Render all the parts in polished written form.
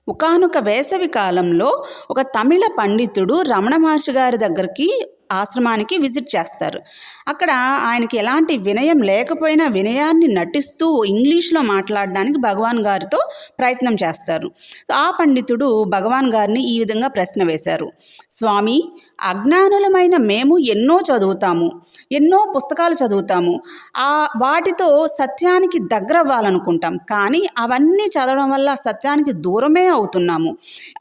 ఒకానొక వేసవి కాలంలో ఒక తమిళ పండితుడు రమణ మహర్షి గారి దగ్గరికి ఆశ్రమానికి విజిట్ చేస్తారు. అక్కడ ఆయనకి ఎలాంటి వినయం లేకపోయినా వినయాన్ని నటిస్తూ ఇంగ్లీష్లో మాట్లాడడానికి భగవాన్ గారితో ప్రయత్నం చేస్తారు. ఆ పండితుడు భగవాన్ గారిని ఈ విధంగా ప్రశ్న వేశారు. స్వామి, అజ్ఞానులమైన మేము ఎన్నో చదువుతాము, ఎన్నో పుస్తకాలు చదువుతాము, వాటితో సత్యానికి దగ్గర అవ్వాలనుకుంటాం. కానీ అవన్నీ చదవడం వల్ల సత్యానికి దూరమే అవుతున్నాము.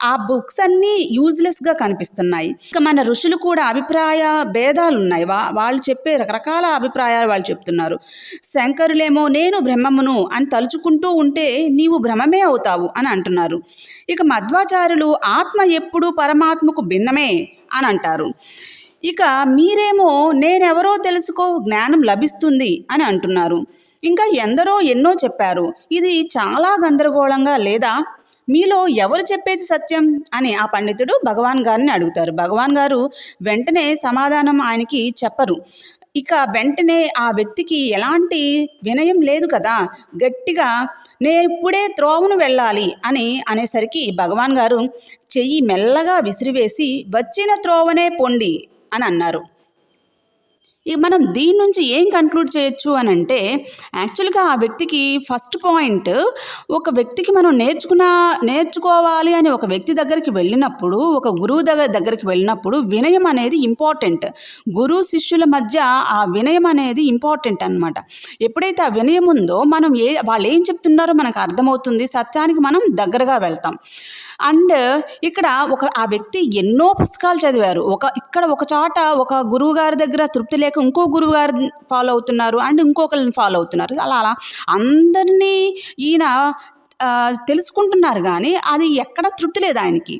ఆ బుక్స్ అన్నీ యూజ్లెస్గా కనిపిస్తున్నాయి. ఇక మన ఋషులు కూడా అభిప్రాయ భేదాలు ఉన్నాయి. వాళ్ళు చెప్పే రకరకాల అభిప్రాయాలు వాళ్ళు చెప్తున్నారు. శంకరులేమో నేను బ్రహ్మమును అని తలుచుకుంటూ ఉంటే నీవు బ్రహ్మమే అవుతావు అని అంటున్నారు. ఇక మధ్వాచార్యులు ఆత్మ ఎప్పుడు పరమాత్మకు భిన్నమే అని అంటారు. ఇక మీరేమో నేనెవరో తెలుసుకో, జ్ఞానం లభిస్తుంది అని అంటున్నారు. ఇంకా ఎందరో ఎన్నో చెప్పారు. ఇది చాలా గందరగోళంగా లేదా? మీలో ఎవరు చెప్పేది సత్యం అని ఆ పండితుడు భగవాన్ గారిని అడుగుతారు. భగవాన్ గారు వెంటనే సమాధానం ఆయనకి చెప్పరు. ఇక వెంటనే ఆ వ్యక్తికి ఎలాంటి వినయం లేదు కదా, గట్టిగా నేను ఇప్పుడే త్రోవను వెళ్ళాలి అనేసరికి భగవాన్ గారు చెయ్యి మెల్లగా విసిరివేసి వచ్చిన త్రోవనే పొండి అని అన్నారు. మనం దీని నుంచి ఏం కన్క్లూడ్ చేయొచ్చు అని అంటే, యాక్చువల్గా ఆ వ్యక్తికి ఫస్ట్ పాయింట్, ఒక వ్యక్తికి మనం నేర్చుకోవాలి అని ఒక వ్యక్తి దగ్గరికి వెళ్ళినప్పుడు, ఒక గురువు దగ్గరికి వెళ్ళినప్పుడు వినయం అనేది ఇంపార్టెంట్. గురువు శిష్యుల మధ్య ఆ వినయం అనేది ఇంపార్టెంట్ అనమాట. ఎప్పుడైతే ఆ వినయం ఉందో మనం వాళ్ళు ఏం చెప్తున్నారో మనకు అర్థమవుతుంది, సత్యానికి మనం దగ్గరగా వెళ్తాం. అండ్ ఇక్కడ ఆ వ్యక్తి ఎన్నో పుస్తకాలు చదివారు. ఇక్కడ ఒక చోట ఒక గురువు గారి దగ్గర తృప్తి లేక ఇంకో గురువు గారిని ఫాలో అవుతున్నారు, అండ్ ఇంకొకరిని ఫాలో అవుతున్నారు. అలా అందరినీ ఈయన తెలుసుకుంటున్నారు, కానీ అది ఎక్కడ తృప్తి లేదు ఆయనకి.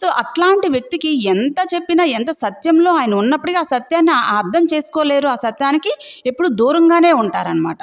సో అట్లాంటి వ్యక్తికి ఎంత చెప్పినా, ఎంత సత్యంలో ఆయన ఉన్నప్పటికీ ఆ సత్యాన్ని అర్థం చేసుకోలేరు, ఆ సత్యానికి ఎప్పుడు దూరంగానే ఉంటారనమాట.